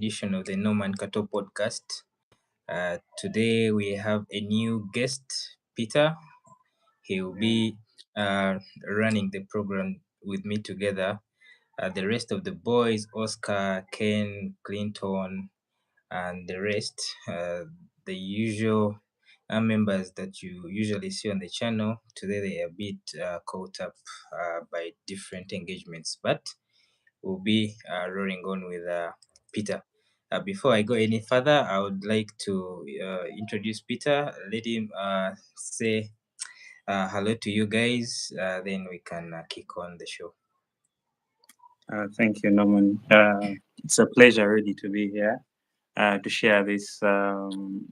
edition of the Norman Kato podcast. Today we have a new guest, Peter. He will be running the program with me together. The rest of the boys, Oscar, Ken, Clinton, and the rest, the usual members that you usually see on the channel. Today they are a bit caught up by different engagements, but we'll be rolling on with Peter. Before I go any further, I would like to introduce Peter. Let him say hello to you guys. Then we can kick on the show. Thank you, Norman. It's a pleasure really to be here to share this fun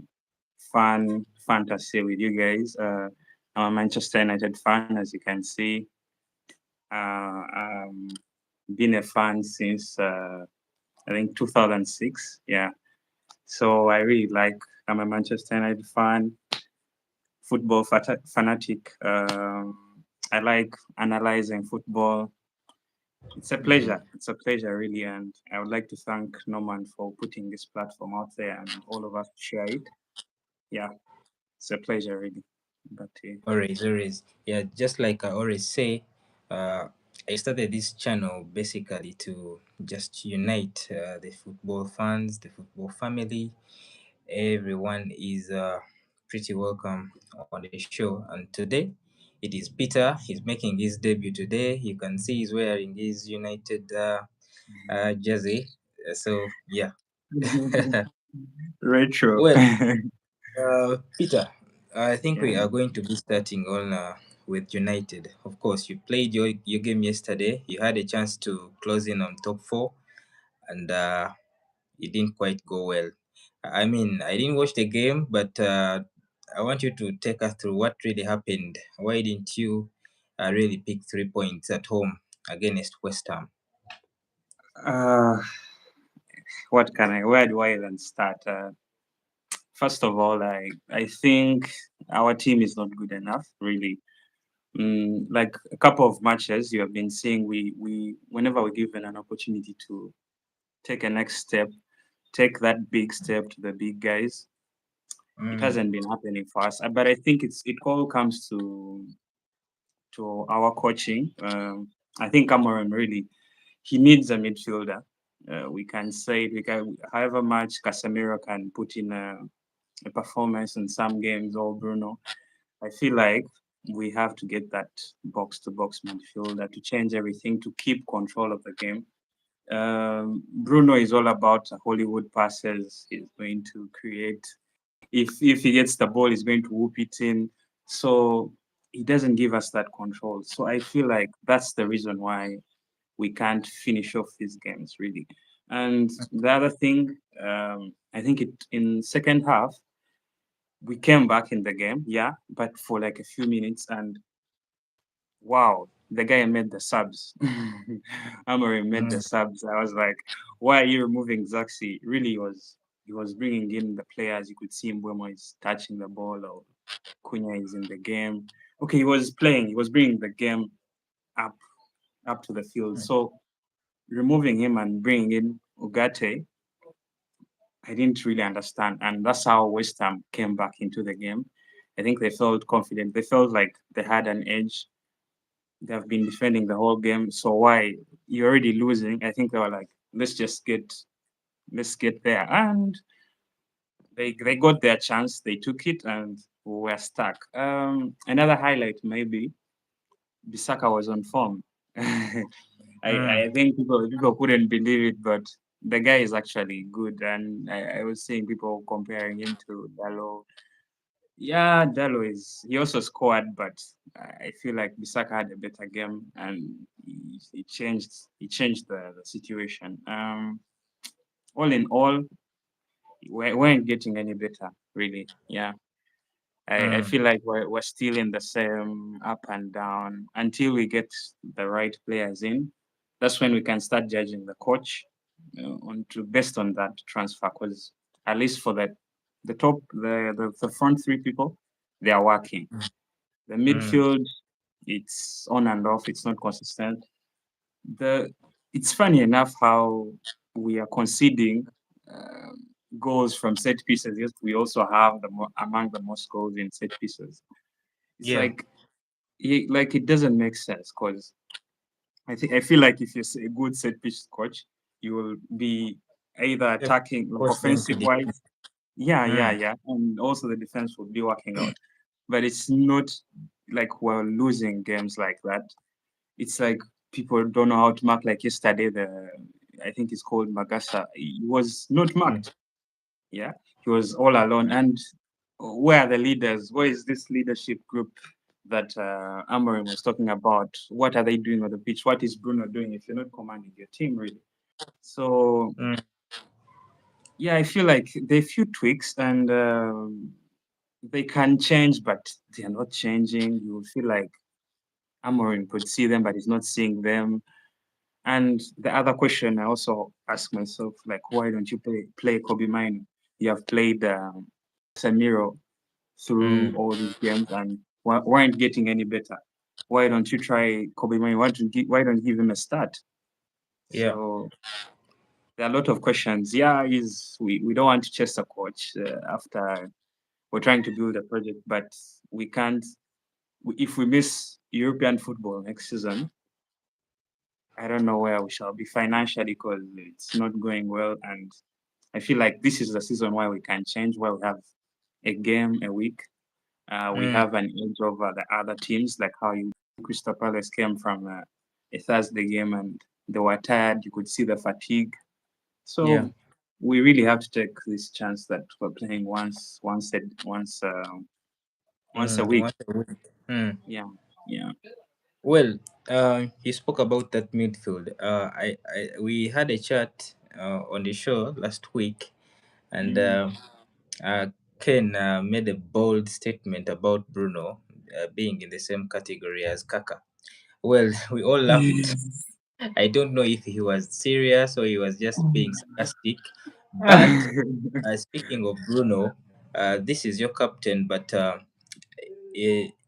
fantasy with you guys. I'm a Manchester United fan, as you can see. Been a fan since I think 2006. Yeah, so I really like. I'm a Manchester United fan, football fanatic. I like analyzing football. It's a pleasure. It's a pleasure, really. And I would like to thank Norman for putting this platform out there and all of us to share it. Yeah, it's a pleasure, really. But Always. Yeah, just like I always say, I started this channel basically to just unite the football fans, the football family. Everyone is pretty welcome on the show. And today it is Peter. He's making his debut today. You can see he's wearing his United jersey. So, yeah. retro. Well, Peter, I think we Yeah. are going to be starting on with United. Of course, you played your game yesterday. You had a chance to close in on top four, and it didn't quite go well. I mean, I didn't watch the game, but I want you to take us through what really happened. Why didn't you really pick 3 points at home against West Ham? Uh, what can I? Where do I even start? First of all, I think our team is not good enough, really. Like a couple of matches you have been seeing, we whenever we're given an opportunity to take a next step, take that big step to the big guys, it Mm, hasn't been happening for us. But I think it all comes to our coaching. I think Cameron really he needs a midfielder. We can say we can, however much Casemiro can put in a performance in some games or Bruno. I feel like we have to get that box to box midfielder to change everything to keep control of the game. Bruno is all about Hollywood passes. He's going to create. If he gets the ball, he's going to whoop it in. So he doesn't give us that control. So I feel like that's the reason why we can't finish off these games really. And the other thing, I think it in second half we came back in the game, yeah, but for like a few minutes, and wow, the guy made the subs. Amorim made the mm, subs. I was like, why are you removing Zaxi? Really, he was bringing in the players. You could see Mbeumo is touching the ball, or Cunha is in the game. Okay, he was playing. He was bringing the game up up to the field. So removing him and bringing in Ugarte, I didn't really understand. And that's how West Ham came back into the game. I think they felt confident. They felt like they had an edge. They've been defending the whole game. So why you're already losing? I think they were like, let's get there. And they got their chance. They took it and we were stuck. Another highlight maybe Bisaka was on form. I mm, think people couldn't believe it, but the guy is actually good, and I was seeing people comparing him to Dallo. Yeah, Dallo is he also scored, but I feel like Bisaka had a better game, and he changed the situation. All in all, we weren't getting any better, really. Yeah. I mm, feel like we're still in the same up and down until we get the right players in. That's when we can start judging the coach on to based on that transfer. Because at least for the top the front three people, they are working. The mm, midfield, it's on and off. It's not consistent. The It's funny enough how we are conceding goals from set pieces. Yes, we also have among the most goals in set pieces. It's Yeah. like like it doesn't make sense because I feel like if you're a good set piece coach, you will be either Yeah. attacking like Force them to offensive defend. wise, yeah, yeah, Mm. yeah, and also the defense will be working out. But it's not like we're losing games like that. It's like people don't know how to mark. Like yesterday, the I think it's called Magasa. He was not Mm. marked. Yeah, he was all alone. And where are the leaders? Where is this leadership group that Amorim was talking about? What are they doing on the pitch? What is Bruno doing if you're not commanding your team really? So Mm. yeah, I feel like there are a few tweaks and they can change, but they are not changing. You feel like Amorim could see them, but he's not seeing them. And the other question I also ask myself, like, why don't you play Kobe Mino? You have played Samiro through Mm. all these games and weren't getting any better. Why don't you try Kobe Mino? Why don't you give him a start? Yeah. So there are a lot of questions. Yeah, is we don't want to chase a coach after we're trying to build a project, but we can't. If we miss European football next season, I don't know where we shall be financially because it's not going well. And I feel like this is the season where we can change, where we have a game a week. We Mm. have an edge over the other teams, like how Crystal Palace came from a Thursday game and they were tired. You could see the fatigue. Yeah. So we really have to take this chance that we're playing once a week. Once a week. Mm. Yeah, yeah. Well, you spoke about that midfield. We had a chat on the show last week, and Mm. uh, Ken made a bold statement about Bruno being in the same category as Kaka. Well, we all laughed. I don't know if he was serious or he was just being sarcastic. But speaking of Bruno, this is your captain, but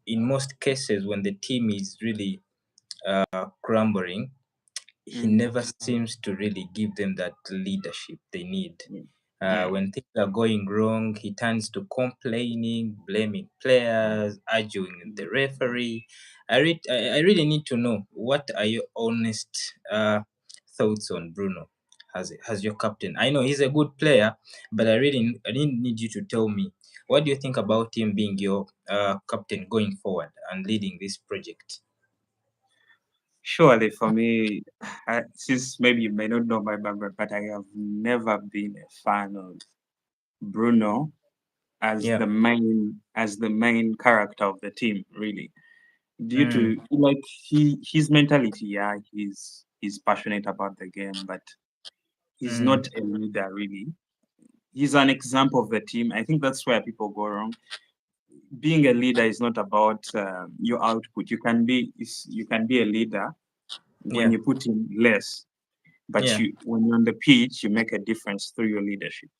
in most cases, when the team is really crumbling, he Mm. never seems to really give them that leadership they need. Mm. Yeah. When things are going wrong, he turns to complaining, blaming players, arguing with the referee. I really need to know, what are your honest thoughts on Bruno as your captain? I know he's a good player, but I really need you to tell me, what do you think about him being your captain going forward and leading this project? Surely for me, since maybe you may not know my background, but I have never been a fan of Bruno Yeah. as the main character of the team, really. Due Mm. to like his mentality, yeah, he's passionate about the game, but he's Mm. not a leader really. He's an example of the team. I think that's where people go wrong. Being a leader is not about your output. You can be a leader when Yeah. you put in less, but Yeah. you when you're on the pitch, you make a difference through your leadership.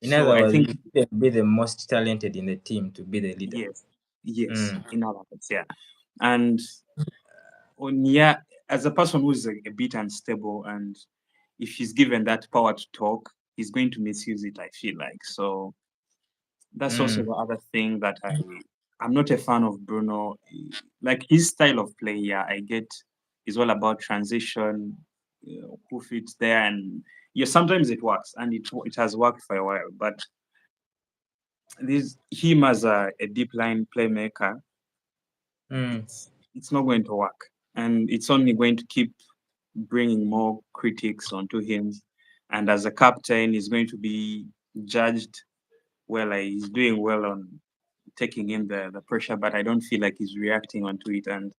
In So other I words, think you shouldn't be the most talented in the team to be the leader. yes, yes, Mm. in other words, yeah. And on yeah, as a person who's a bit unstable, and if he's given that power to talk, he's going to misuse it. I feel like so. That's also Mm. the other thing that I'm not a fan of Bruno. Like his style of play, yeah, I get is all about transition, who fits there, and yeah, sometimes it works, and it has worked for a while. But this him as a deep line playmaker, Mm. it's not going to work, and it's only going to keep bringing more critics onto him. And as a captain, he's going to be judged well. He's doing well on taking in the pressure, but I don't feel like he's reacting onto it. And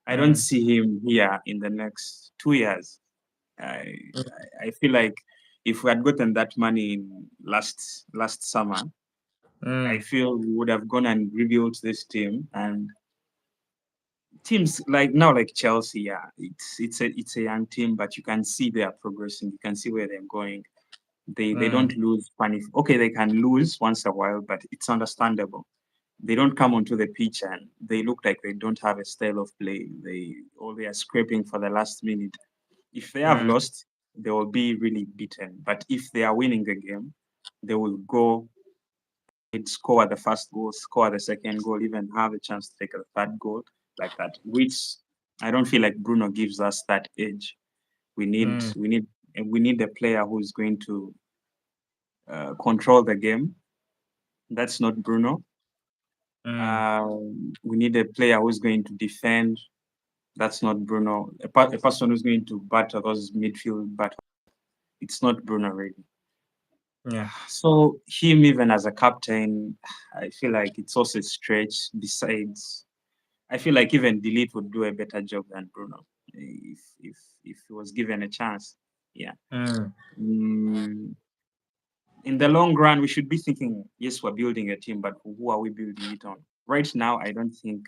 I don't Mm. see him here in the next 2 years. I I feel like if we had gotten that money in last summer, I Mm. feel we would have gone and rebuilt this team. And teams like now, like Chelsea, yeah, it's a young team, but you can see they are progressing. You can see where they're going. They Mm. don't lose funny. Okay, they can lose once a while, but it's understandable. They don't come onto the pitch and they look like they don't have a style of play. They are scraping for the last minute. If they have Mm. lost, they will be really beaten. But if they are winning the game, they will go, it score the first goal, score the second goal, even have a chance to take a third goal like that. Which I don't feel like Bruno gives us that edge. We need Mm, we need we need a player who's going to control the game. That's not Bruno. mm, We need a player who's going to defend. That's not Bruno. A person who's going to battle those midfield battle. It's not Bruno really. yeah. So him even as a captain, I feel like it's also a stretch. Besides, I feel like even Delete would do a better job than Bruno if he was given a chance. Yeah. Mm, Mm, in the long run, we should be thinking, yes, we're building a team, but who are we building it on? Right now, I don't think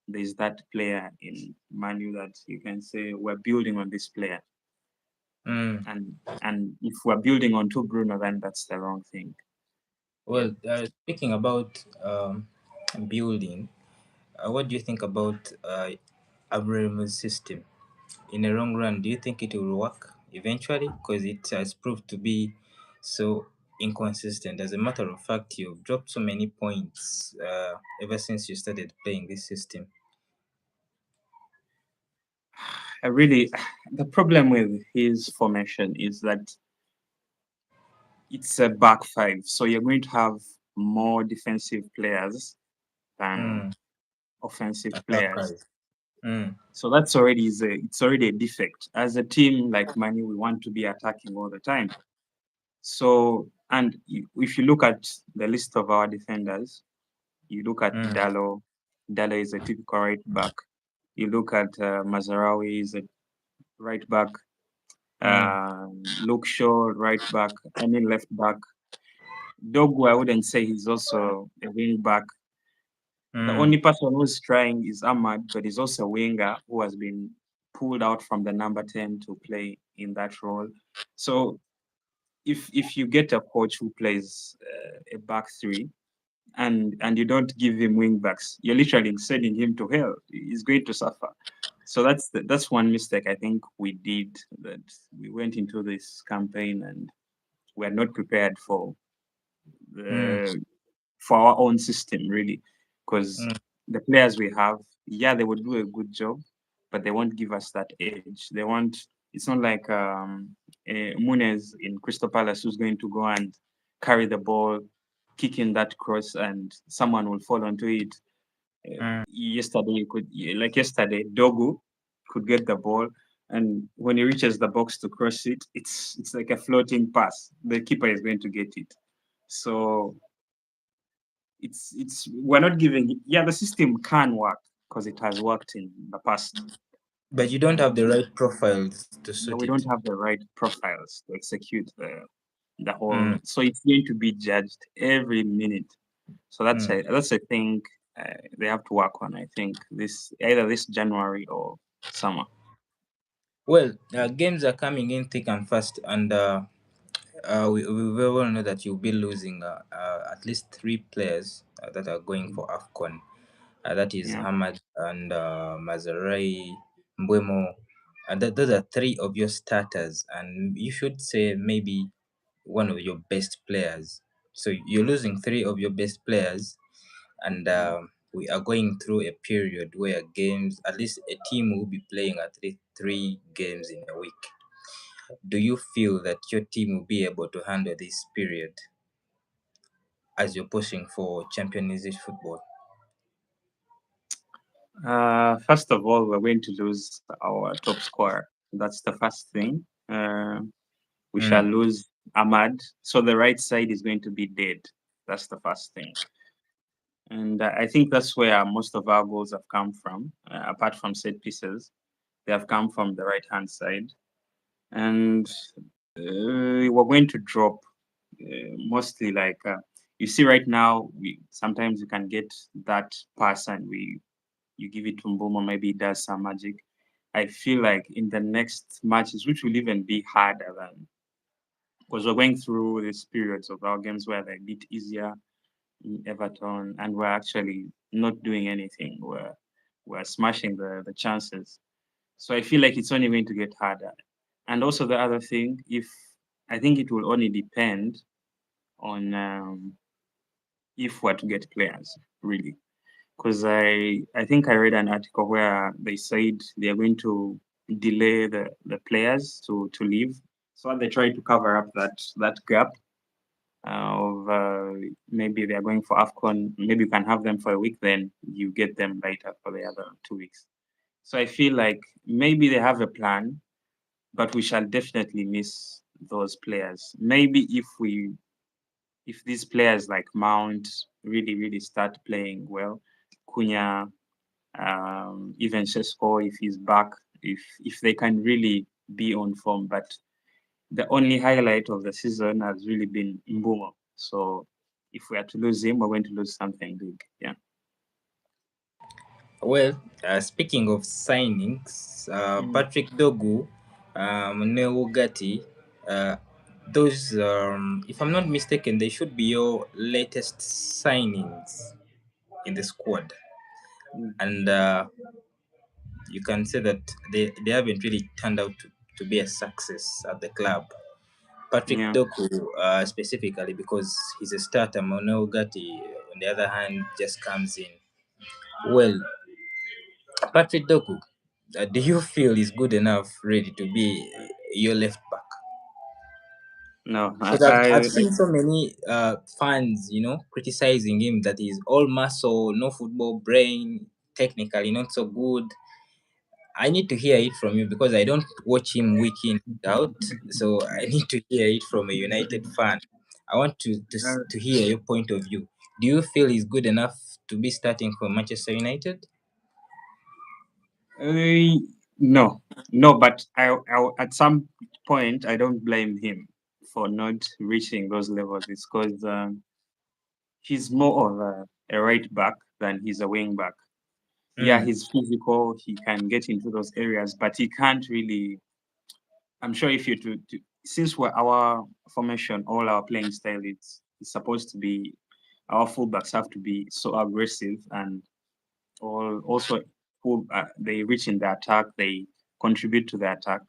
there's that player in Manu that you can say we're building on this player. mm. And if we're building on to Bruno, then that's the wrong thing. Yeah. Well, speaking about building, what do you think about Abraham's system? In the long run, do you think it will work eventually? Because it has proved to be so inconsistent. As a matter of fact, you've dropped so many points ever since you started playing this system. I really, the problem with his formation is that it's a back five. So you're going to have more defensive players than Mm, offensive players. attackers. Mm, So that's already it's already a defect. As a team like Mani, we want to be attacking all the time. So and if you look at the list of our defenders, you look at mm, Dalo. Dalo is a typical right back. You look at Mazarawi is a right back. mm, Luke Shaw right back. I mean left back. Dogu, I wouldn't say he's also a wing back. The mm. only person who's trying is Ahmad, but he's also a winger who has been pulled out from the number 10 to play in that role. So if you get a coach who plays a back three and you don't give him wing backs, you're literally sending him to hell. He's going to suffer. So that's one mistake I think we did, that we went into this campaign and we're not prepared Mm, the for our own system really, because mm, the players we have, yeah, they would do a good job, but they won't give us that edge. They won't. It's not like Munez in Crystal Palace who's going to go and carry the ball, kick in that cross, and someone will fall onto it. mm. Yesterday, like yesterday, Dogu could get the ball, and when he reaches the box to cross it, it's like a floating pass. The keeper is going to get it. So it's we're not giving, yeah, the system can work because it has worked in the past, But you don't have the um, right profiles to but suit we it. don't have the right profiles to execute the Mm, whole, so it's going to be judged every minute. So mm. that's a thing they have to work on, I think, this either this January or summer. Well, games are coming in thick and fast, and we very well know that you'll be losing at least three players that are going for AFCON. That is Yeah. Hamad and Mazarai, Mbwemo. And those are three of your starters, and you should say maybe one of your best players. So you're losing three of your best players, and we are going through a period where games, at least a team will be playing at least three games in a week. Do you feel that your team will be able to handle this period as you're pushing for Champions League football? First of all, we're going to lose our top scorer. That's the first thing. We shall Mm, lose Ahmad. So the right side is going to be dead. That's the first thing. And I think that's where most of our goals have come from, apart from set pieces. They have come from the right hand side. And we're going to drop mostly like you see right now, we sometimes you can get that pass and you give it to Mboma, maybe it does some magic. I feel like in the next matches, which will even be harder than, because we're going through these periods of our games where they're a bit easier in Everton, and we're actually not doing anything. We're smashing the chances. So I feel like it's only going to get harder. And also the other thing, if I think it will only depend on if we're to get players really, because I think I read an article where they said they are going to delay the players to leave, so they try to cover up that gap of maybe they are going for AFCON. Maybe you can have them for a week, then you get them later for the other 2 weeks. So I feel like maybe they have a plan, but we shall definitely miss those players. Maybe if these players like Mount really really start playing well, Cunha, even Sesko if he's back, if they can really be on form. But the only highlight of the season has really been Mbuma. So if we are to lose him, we're going to lose something big. Yeah. Well, speaking of signings, Mm. Patrick Dogu, Neo Gatti, those, if I'm not mistaken, they should be your latest signings in the squad. Mm. And you can say that they haven't really turned out to be a success at the club. Patrick Yeah. Doku, specifically because he's a starter. Manuel Gatti, on the other hand, just comes in. Well, Patrick Doku, do you feel he's good enough, ready to be your left back? No, Because I've seen so many fans, criticizing him that he's all muscle, no football brain, technically not so good. I need to hear it from you because I don't watch him week in, week out. So I need to hear it from a United fan. I want to hear your point of view. Do you feel he's good enough to be starting for Manchester United? uh, no, no, but at some point I don't blame him for not reaching those levels. It's because he's more of a right back than he's a wing back. Yeah, Mm, he's physical, he can get into those areas, but he can't really. I'm sure if you since we're our formation, all our playing style, it's supposed to be our fullbacks have to be so aggressive and all also they reach in the attack, they contribute to the attack,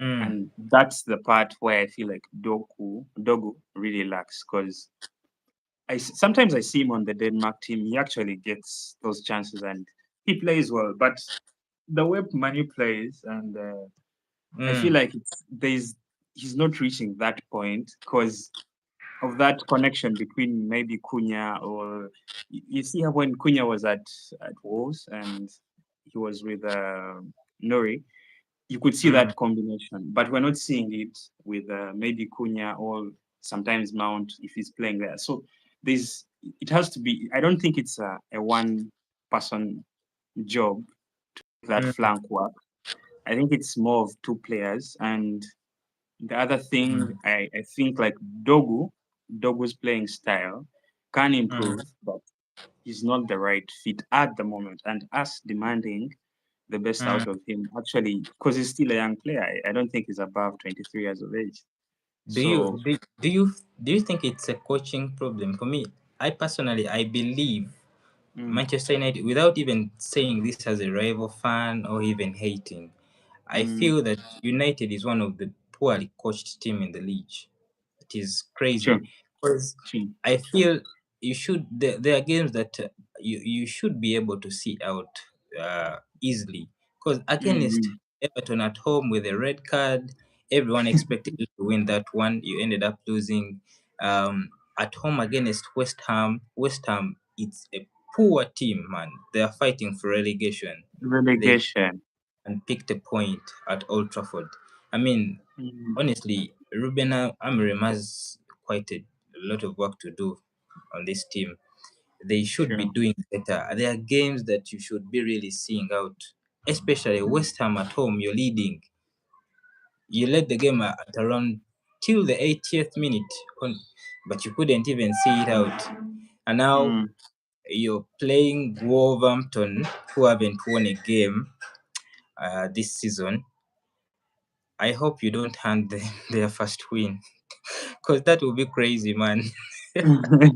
mm, and that's the part where I feel like Dogu really lacks because sometimes I see him on the Denmark team. He actually gets those chances and he plays well, but the way Manu plays and I feel mm, like he's not reaching that point because of that connection between maybe Cunha or you see how when Cunha was at Wolves and he was with Nori, you could see mm, that combination, but we're not seeing it with maybe Cunha or sometimes Mount if he's playing there. So there's it has to be. I don't think it's a one person job that mm, flank work. I think it's more of two players. And the other thing, mm, I think like Dogu's playing style can mm, improve, but he's not the right fit at the moment. And us demanding the best mm. out of him, actually, because he's still a young player, I don't think he's above 23 years of age. Do you So, do, do you do you think it's a coaching problem? For me, I believe mm, Manchester United, without even saying this as a rival fan or even hating, I mm, feel that United is one of the poorly coached team in the league. It is crazy sure, because sure. I feel there are games that you should be able to see out easily. Because against Mm, Everton at home with a red card, everyone expected you to win that one. You ended up losing. At home against West Ham, it's a poor team, man. They are fighting for relegation. They relegation. and picked a point at Old Trafford. I mean, Mm, honestly, Ruben Amorim has quite a lot of work to do on this team. They should be sure. doing better. There are games that you should be really seeing out, especially West Ham at home. You're leading. You led the game at around till the 80th minute, but you couldn't even see it out. And now Mm. you're playing Wolverhampton, who haven't won a game this season. I hope you don't hand them their first win, because that would be crazy, man. Me,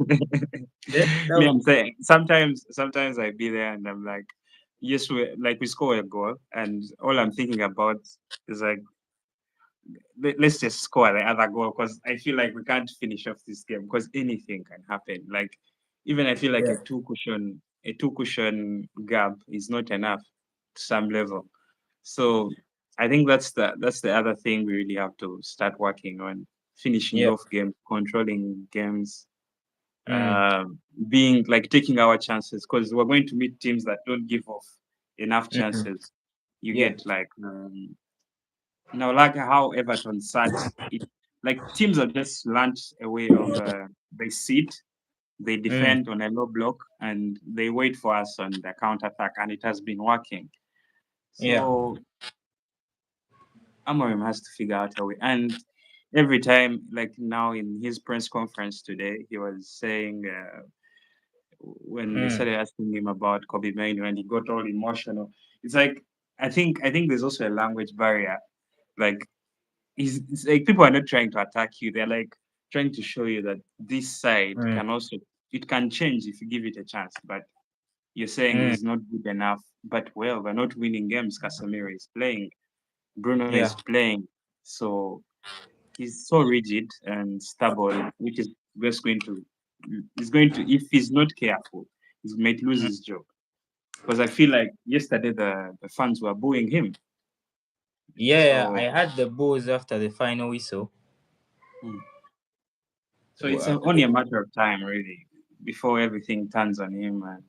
That I'm saying sometimes I be there and I'm like, yes, we score a goal, and all I'm thinking about is like let's just score the other goal because I feel like we can't finish off this game because anything can happen. Like even I feel like Yeah. a two cushion gap is not enough to some level. So I think that's the other thing we really have to start working on: finishing Yeah. off games, controlling games, Mm. being like taking our chances because we're going to meet teams that don't give off enough Mm. chances. You Yeah. get like now, like how Everton sat, it like teams have just launched a way of they sit, they Mm. defend on a low block, and they wait for us on the counter attack, and it has been working. Yeah. So Amorim has to figure out a way. And every time, like now in his press conference today, he was saying when they Mm. started asking him about Kobe Mainoo, and he got all emotional. It's like I think there's also a language barrier. Like it's like people are not trying to attack you. They're like trying to show you that this side Mm. can also it can change if you give it a chance. But you're saying Mm. he's not good enough. But well, we're not winning games. Casemiro is playing. Bruno is Yeah. playing. So he's so rigid and stubborn, which is just going to he's going to if he's not careful, he might lose Mm. his job. Because I feel like yesterday the fans were booing him. Yeah. I So had the bulls after the final whistle. hmm. So it's Well, only a matter of time, really, before everything turns on him and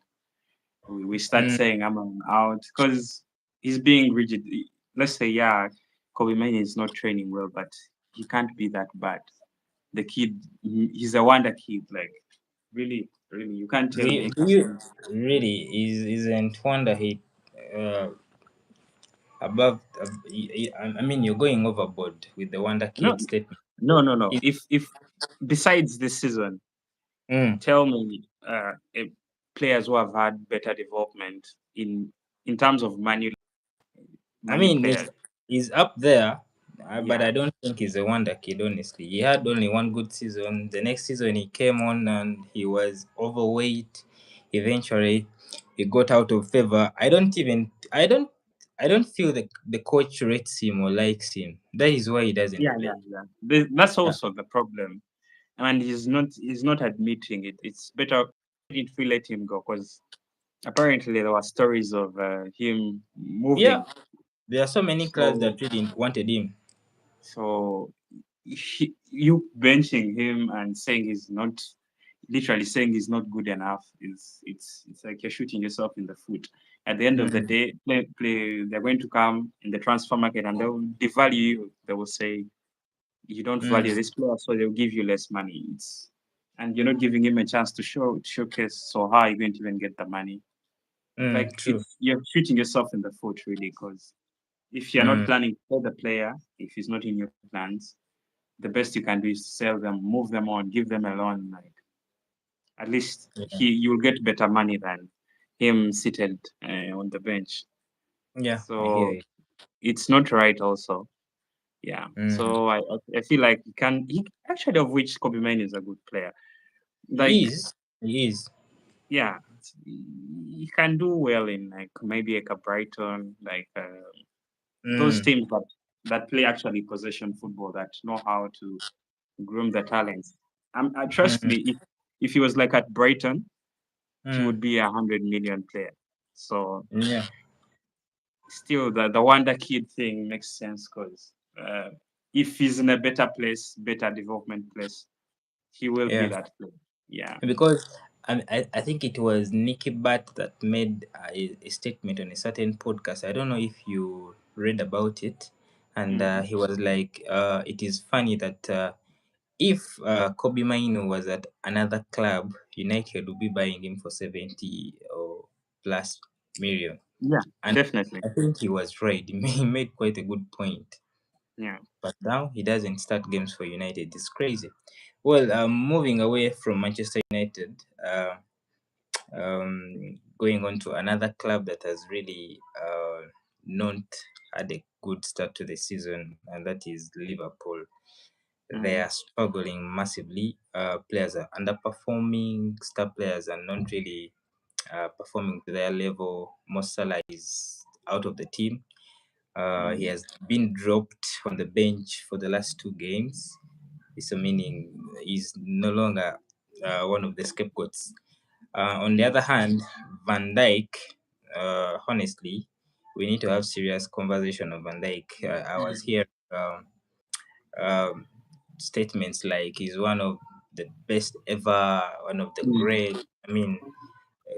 we start mm. saying I'm out because he's being rigid. Let's say, yeah, Kobe Mane is not training well, but he can't be that bad. The kid, he's a wonder kid. Like, really, really, you can't tell me Do you Casemiro. really isn't Wonder Hit uh, above? I mean, you're going overboard with the Wonder No, Kid statement. no, no, no. Is If besides this season, mm. tell me players who have had better development in terms of I money mean, players. he's up there, but Yeah, I don't think he's a wonder kid. Honestly, he had only one good season. The next season, he came on and he was overweight. Eventually, he got out of favor. I don't feel the coach rates him or likes him. That is why he doesn't yeah, yeah, play. yeah. That's Yeah, also the problem, and he's not admitting it. It's better if we let him go because apparently there were stories of him yeah. moving. There are so many clubs So that really wanted him. so you benching him and saying he's not literally saying he's not good enough is it's like you're shooting yourself in the foot. At the end of the Mm, day, they're going to come in the transfer market and they will devalue you. They will say you don't value mm, this player, so they'll give you less money. And you're not giving him a chance to showcase. So how are you going to even get the money? Like true. it's you're shooting yourself in the foot really, because if you're not Mm, planning for the player, if he's not in your plans, the best you can do is sell them, move them on, give them a loan. Like at least yeah, you'll get better money than him seated on the bench. yeah. I hear So you. it's not right also. Yeah. Mm. So I feel like he actually, of which Kobe Mane is a good player. Like He is. He is. yeah, he can do well in like maybe like a Brighton, like those Mm, teams that play actually possession football, that know how to groom the talents. Trust mm, me, if he was like at Brighton, he mm. would be 100 million player. So Yeah. still, the wonder kid thing makes sense because if he's in a better place, better development place, he will be Yeah. that player. Yeah. Because I think it was Nicky Butt that made a statement on a certain podcast. I don't know if you read about it. And Mm. he was like, it is funny that if Kobe Maino was at another club, United would be buying him for 70 or plus million. Yeah, And definitely. I think he was right. He made quite a good point. Yeah. But now he doesn't start games for United. It's crazy. Well, moving away from Manchester United, going on to another club that has really not had a good start to the season, and that is Liverpool. They Mm. are struggling massively. Players are underperforming. Star players are not really performing to their level. Most Salah is out of the team. He Mm. has been dropped on the bench for the last two games. So meaning he's no longer one of the scapegoats. On the other hand, Van Dijk, honestly, we need to have serious conversation of Van Dijk. I was Mm. here um, statements like he's one of the best ever, one of the great. I mean,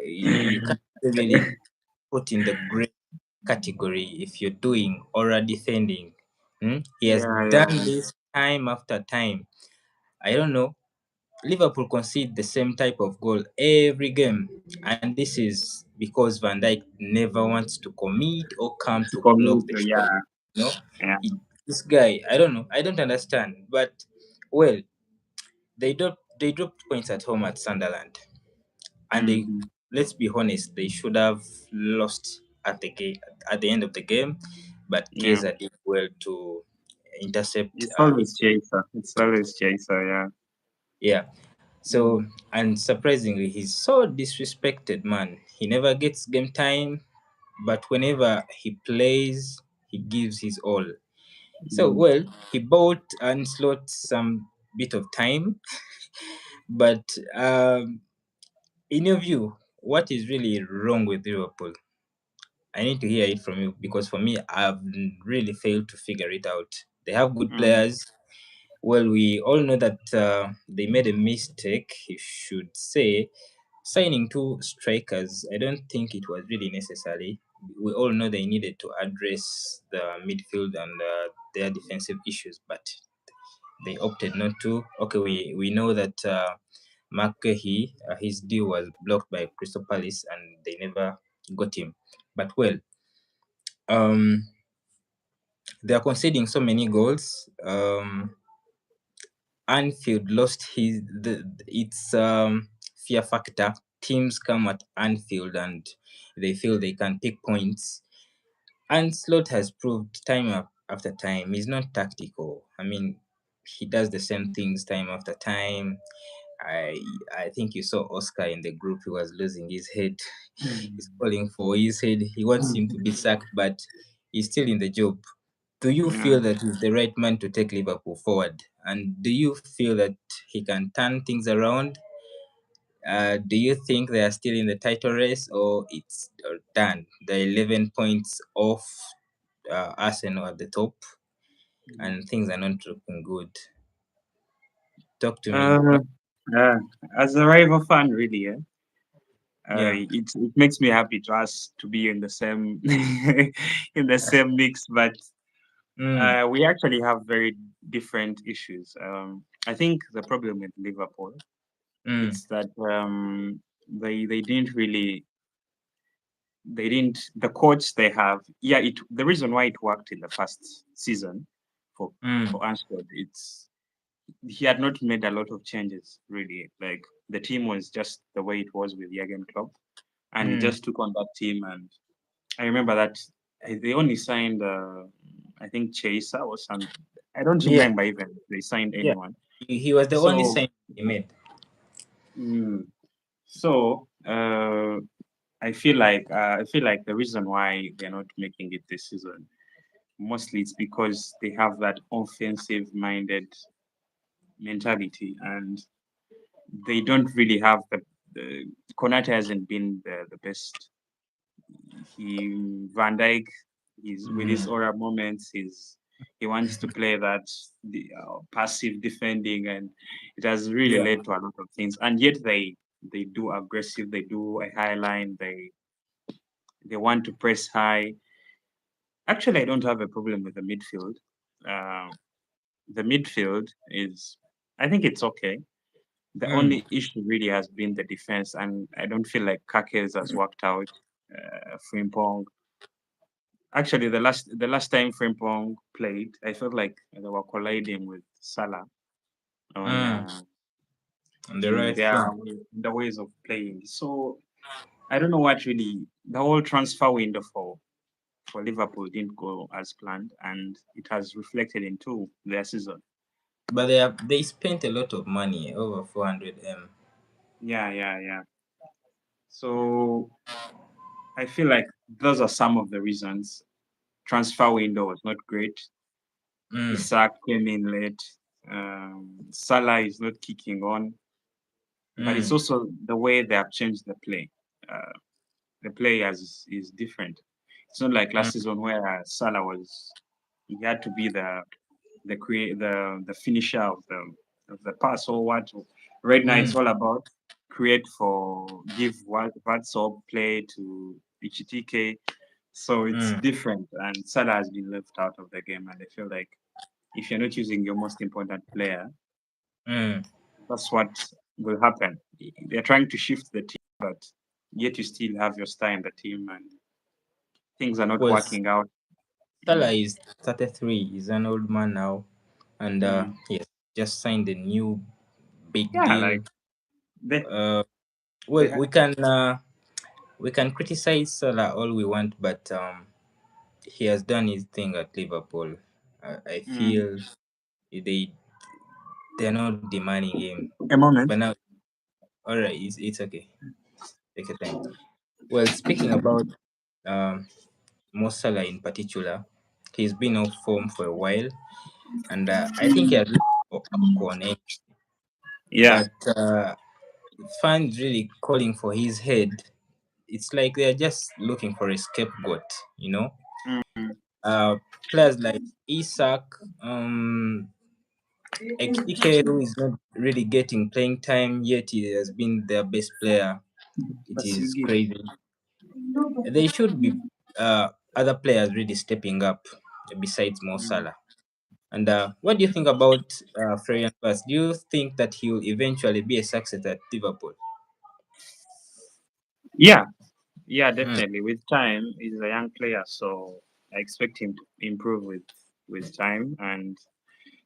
you can't really put in the great category if you're doing or are defending. He has Yeah, done yeah. this time after time. I don't know. Liverpool concede the same type of goal every game, and this is because Van Dijk never wants to commit or come To to block commit, the shot. yeah, You know, yeah. this guy, I don't know, I don't understand. But well, they dropped points at home at Sunderland, and they, Hmm. let's be honest, they should have lost at the end of the game, but Yeah. Keza did well to intercept. It's always chaser. It's always chaser. Yeah. Yeah. Mm. So, and surprisingly, he's so disrespected, man. He never gets game time, but whenever he plays, he gives his all. So, Mm. well, he bought Anslot some bit of time, but in your view, what is really wrong with Liverpool? I need to hear it from you because for me, I've really failed to figure it out. They have good Mm. players. Well, we all know that they made a mistake, you should say, signing two strikers. I don't think it was really necessary. We all know they needed to address the midfield and their defensive issues, but they opted not to. Okay, we know that McGahey, his deal was blocked by Crystal Palace and they never got him. But well, um, they are conceding so many goals. Anfield lost its fear factor. Teams come at Anfield and they feel they can pick points. And Slot has proved time after time he's not tactical. I mean, he does the same things time after time. I I think you saw Oscar in the group. He was losing his head. He's calling for his head. He wants him to be sacked, but he's still in the job. Do you Yeah. feel that he's the right man to take Liverpool forward? And do you feel that he can turn things around? Do you think they are still in the title race or it's done? They're 11 points off Arsenal at the top and things are not looking good. Talk to me. Uh, yeah. As a rival fan, really, yeah. Yeah. It makes me happy to us to be in the same in the same mix, but Mm, we actually have very different issues. I think the problem with Liverpool mm, it's that they didn't really they didn't the coach they have, yeah, it the reason why it worked in the first season for mm, for Anfield, it's he had not made a lot of changes really. Like the team was just the way it was with Jurgen Klopp, and he mm. just took on that team. And I remember that they only signed, I think Chaser or some. I don't Yeah, remember even if they signed yeah. anyone. He was the only So, sign he made. mm, so I feel like the reason why they're not making it this season mostly it's because they have that offensive minded mentality, and they don't really have the Konate hasn't been the best. Van Dijk, he's with his Mm, aura moments. He wants to play that passive defending, and it has really yeah, led to a lot of things. And yet they do aggressive. They do a high line. They want to press high. Actually, I don't have a problem with the midfield. Uh, the midfield is, I think it's okay. The mm, only issue really has been the defense, and I don't feel like Kakes has worked out. Frimpong. Actually, the last time Frimpong played, I felt like they were colliding with Salah on mm. On the in right their flank. the ways of playing. So I don't know what really the whole transfer window for Liverpool didn't go as planned, and it has reflected into their season. But they spent a lot of money, over 400 M. Yeah, yeah, yeah. So I feel like those are some of the reasons. transfer window was not great. Mm, Isaac came in late. Salah is not kicking on, but it's mm, also the way they have changed the play. Uh, the play is different. It's not like last mm, season where Salah was he had to be the finisher of the pass or what. Right now it's mm, all about create for give what's up play to Ichitike. So it's mm, different, and Salah has been left out of the game, and I feel like if you're not using your most important player, mm. that's what will happen. They're trying to shift the team, but yet you still have your star in the team, and things are not Well, working out. Salah Mm. is 33. He's an old man now, and Mm. he has just signed a new big Yeah, deal. like they, Uh, they well, ha- we can criticize Salah all we want, but he has done his thing at Liverpool. I mm. feel they're not demanding him, A but moment. now, all right, it's okay. Take your time. Well, speaking about um, Mo Salah in particular, he's been off form for a while, and I think he has left for AFCON, Yeah. but fans really calling for his head. It's like they're just looking for a scapegoat, you know. Mm. Uh, Players like Isak, Ekike, who is not really getting playing time, yet he has been their best player. It But you is give. crazy. They should be other players really stepping up besides Mo Mm. Salah. And what do you think about Florian Wirtz? Do you think that he will eventually be a success at Liverpool? Yeah, yeah, Mm, definitely. With time, he's a young player, so I expect him to improve with time and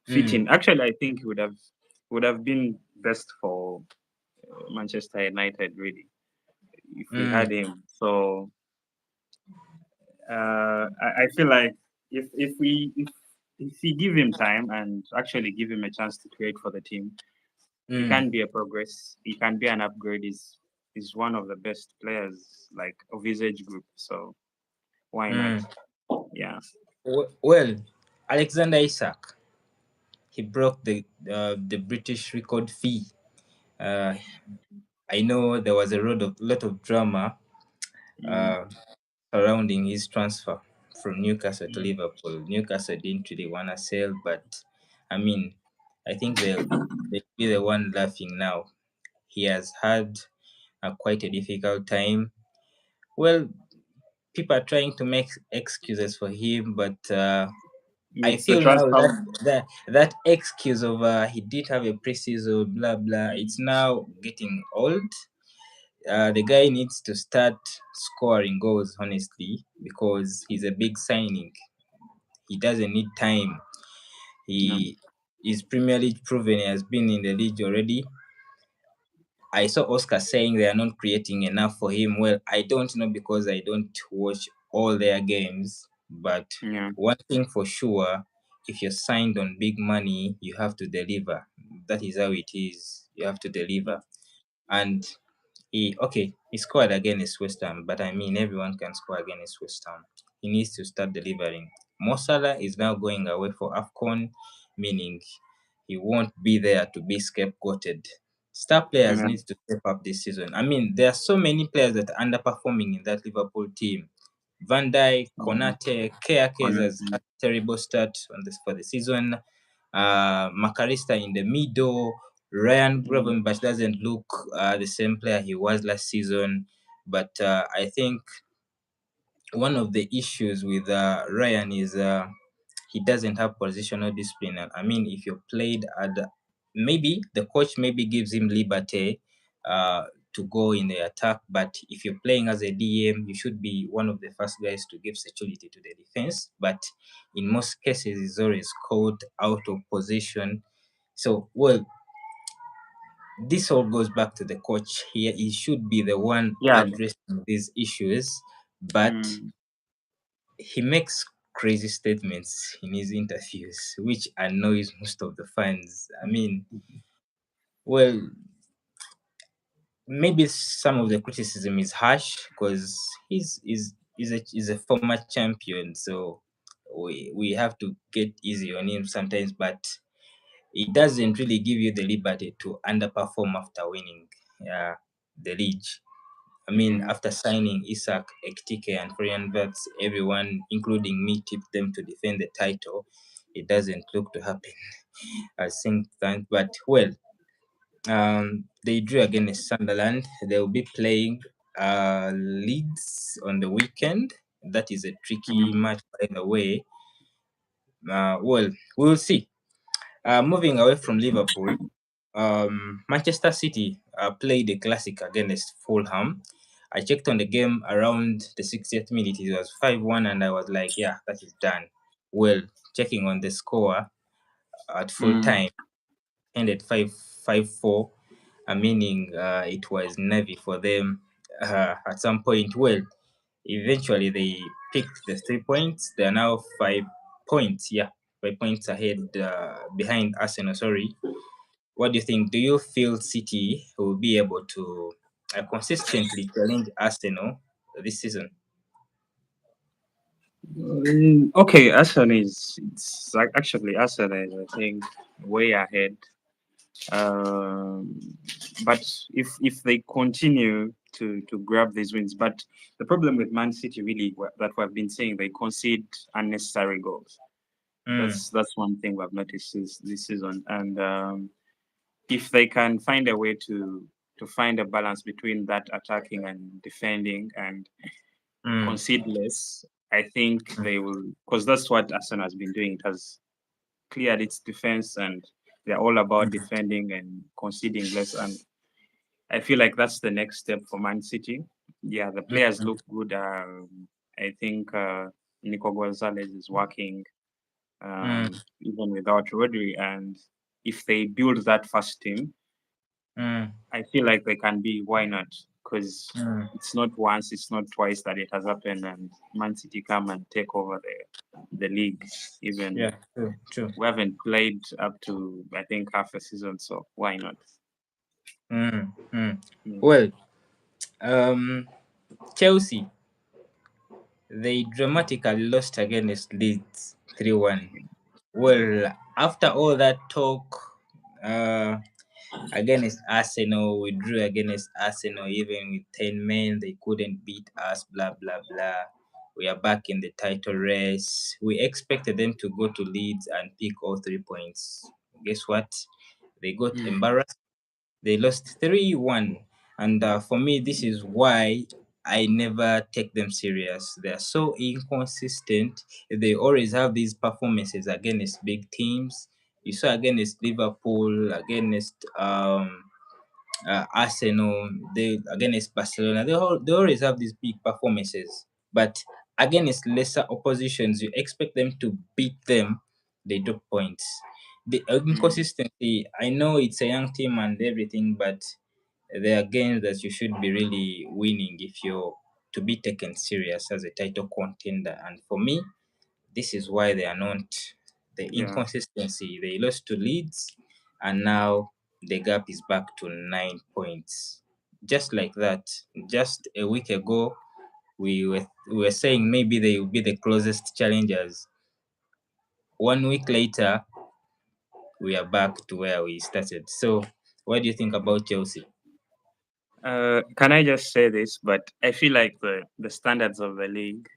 mm, fitting. Actually, I think he would have been best for Manchester United really if we mm, had him. So I feel like if we give him time and actually give him a chance to create for the team, he mm, can be a progress. He can be an upgrade. He's one of the best players like of his age group. So why not? mm. Yeah. Well, Alexander Isak, he broke the British record fee. Uh, I know there was a lot of drama Mm, uh, surrounding his transfer from Newcastle to mm, Liverpool. Newcastle didn't really want to sell, but I mean, I think they'll be the one laughing now. He has had quite a difficult time. Well, people are trying to make excuses for him, but I it's the feel now transfer. that excuse of he did have a preseason, blah blah, it's now getting old. The guy needs to start scoring goals, honestly, because he's a big signing. He doesn't need time. No, He is Premier League proven. He has been in the league already. I saw Oscar saying they are not creating enough for him. Well, I don't know because I don't watch all their games. But yeah, one thing for sure, if you're signed on big money, you have to deliver. That is how it is. You have to deliver. And he scored against West Ham, but I mean everyone can score against West Ham. He needs to start delivering. Mo Salah is now going away for AFCON, meaning he won't be there to be scapegoated. Star players yeah. need to step up this season. I mean, there are so many players that are underperforming in that Liverpool team. Van Dijk, Mm, Konate, Keake has honestly, had a terrible start on this for the season. Macarista in the middle. Ryan mm, Gravenberch doesn't look the same player he was last season, but I think one of the issues with Ryan is he doesn't have positional discipline. I mean, if you played at maybe the coach maybe gives him liberty to go in the attack, but if you're playing as a DM, you should be one of the first guys to give security to the defense. But in most cases, he's always caught out of position. So, well, this all goes back to the coach here. He should be the one yeah. addressing these issues, but Mm, he makes crazy statements in his interviews, which annoys most of the fans. I mean, well, maybe some of the criticism is harsh because he's a former champion, so we have to get easy on him sometimes, but it doesn't really give you the liberty to underperform after winning the league. I mean, Mm. after signing Isak, Ektike, and Florian Wirtz, everyone, including me, tipped them to defend the title. It doesn't look to happen. I think that, but well, they drew against Sunderland. They will be playing Leeds on the weekend. That is a tricky Mm. match, by the way. Well, we'll see. Moving away from Liverpool, Manchester City played a classic against Fulham. I checked on the game around the 60th minute. It was 5-1, and I was like, yeah, that is done. Well, checking on the score at full Mm. time, ended 5-4, meaning it was nervy for them at some point. Well, eventually they picked the 3 points. They are now 5 points. Yeah, 5 points ahead behind Arsenal. Sorry. What do you think? Do you feel City will be able to consistently challenge Arsenal this season? Okay, Arsenal is it's like actually Arsenal is I think way ahead. Um, but if they continue to grab these wins, but the problem with Man City really that we've been saying they concede unnecessary goals. Mm, That's one thing we've noticed this season, and if they can find a way to find a balance between that attacking and defending and mm, concede less, I think they will, because that's what Arsenal has been doing. It has cleared its defense and they're all about mm, defending and conceding less. And I feel like that's the next step for Man City. Yeah, the players mm, look good. I think Nico Gonzalez is working mm, even without Rodri. And if they build that first team, mm, I feel like they can be. Why not? Because mm. it's not once, it's not twice that it has happened, and Man City come and take over the league. Even Yeah, true, true. we haven't played up to I think half a season, so why not? Mm, mm. Mm. Well, um, Chelsea, they dramatically lost against Leeds 3-1. Well, after all that talk, uh, against Arsenal, we drew against Arsenal even with 10 men. They couldn't beat us, blah, blah, blah. We are back in the title race. We expected them to go to Leeds and pick all 3 points. Guess what? They got Mm. embarrassed. They lost 3-1. And for me, this is why I never take them serious. They are so inconsistent. They always have these performances against big teams. You saw against Liverpool, against Arsenal, they against Barcelona. They always have these big performances, but against lesser oppositions, you expect them to beat them. They drop points. The Mm. inconsistency. I know it's a young team and everything, but there are games that you should be really winning if you're to be taken serious as a title contender. And for me, this is why they are not. The Yeah. inconsistency. They lost to Leeds, and now the gap is back to 9 points. Just like that. Just a week ago, we were saying maybe they will be the closest challengers. 1 week later, we are back to where we started. So, what do you think about Chelsea? Can I just say this? But I feel like the standards of the league,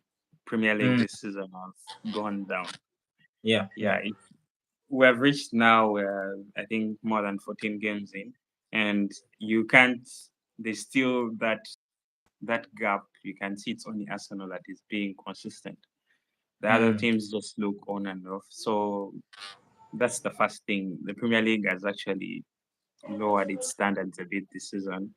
Premier League Mm, this season have gone down. yeah, Yeah, yeah. we have reached now, I think, more than 14 games in, and you can't. There's still that gap. You can see it's only Arsenal that is being consistent. The other Mm, teams just look on and off. So that's the first thing. The Premier League has actually lowered its standards a bit this season.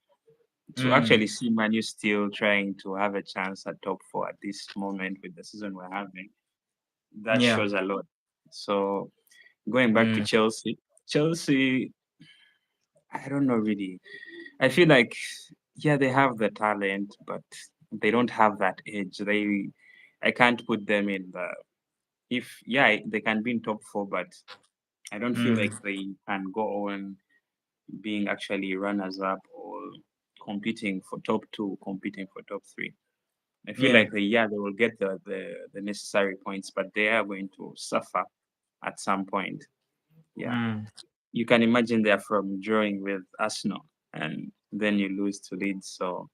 To mm, actually see Manu still trying to have a chance at top four at this moment with the season we're having, that yeah. shows a lot. So going back to Mm, Chelsea, I don't know really. I feel like yeah, they have the talent, but they don't have that edge. I can't put them in the if yeah they can be in top four, but I don't feel like mm, they can go on being actually runners up or competing for top two, competing for top three. I feel Yeah. like they will get the necessary points, but they are going to suffer at some point. Yeah, Mm. you can imagine they're from drawing with Arsenal and then you lose to Leeds. So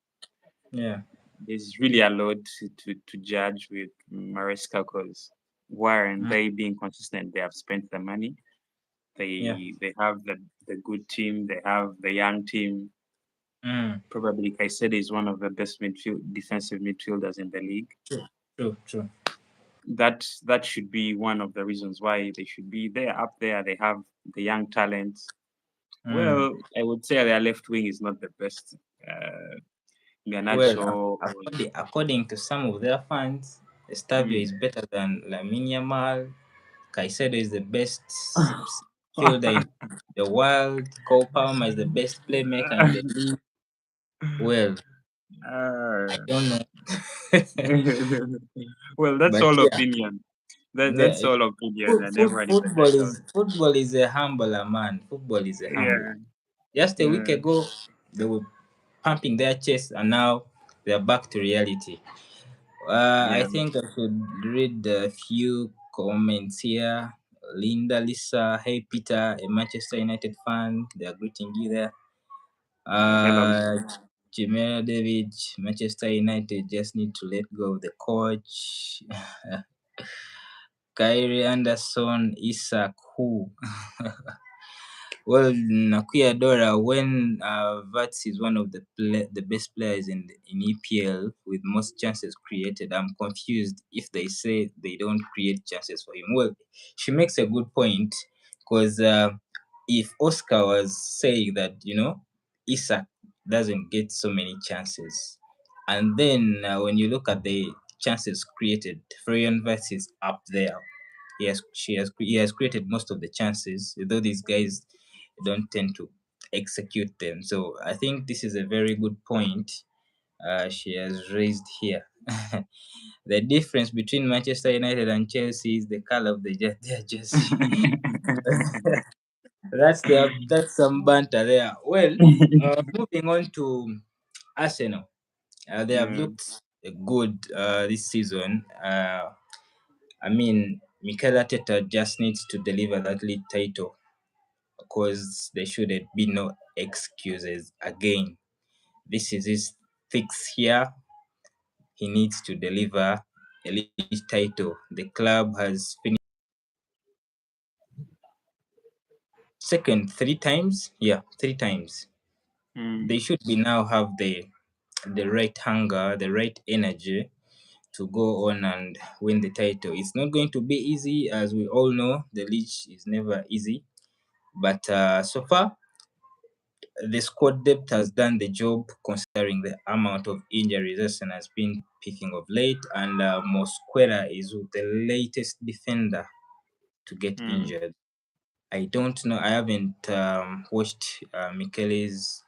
Yeah. there's really a lot to judge with Maresca because why aren't Mm. they being consistent? They have spent the money. Yeah. They have the good team. They have the young team. Mm. Probably Caicedo is one of the best defensive midfielders in the league. True. True. True. That should be one of the reasons why they should be there up there. They have the young talents. Mm. Well, I would say their left wing is not the best. Well, Garnacho was according to some of their fans, Estavio mm. is better than Lamine Yamal. Caicedo is the best fielder in the world. Cole Palmer is the best playmaker in the league. Well, I Uh, don't know. well, that's But all yeah, opinion. yeah, That's all opinion, and everyone is entitled. football is a humbler, man. Football is a Yeah, humbler. Just a week yeah, ago, they were pumping their chest, and now they are back to reality. I yeah. think I should read a few comments here. Linda, Lisa, hey Peter, a Manchester United fan. They are greeting you there. Hello, Uh, Linda. Chimera David, Manchester United just need to let go of the coach. Kyrie Anderson, Isak, who? Well, Nakuya Dora, when Vats is one of the best players in EPL with most chances created, I'm confused if they say they don't create chances for him. Well, she makes a good point because if Oscar was saying that, Isak doesn't get so many chances, and then when you look at the chances created, Florian Vats is up there. He has created most of the chances, though these guys don't tend to execute them. So I think this is a very good point she has raised here. The difference between Manchester United and Chelsea is the color of their jersey. That's some banter there. Well, moving on to Arsenal. They have Yeah. looked good this season. I mean, Mikel Arteta just needs to deliver that league title because there should be no excuses again. This is his fix here. He needs to deliver a league title. The club has finished second three times. Yeah, three times. Mm, They should be now have the right hunger, the right energy to go on and win the title. It's not going to be easy, as we all know. The league is never easy, but so far the squad depth has done the job considering the amount of injuries Arsenal has been picking of late, and Mosquera is the latest defender to get mm, injured. I don't know. I haven't watched Michele's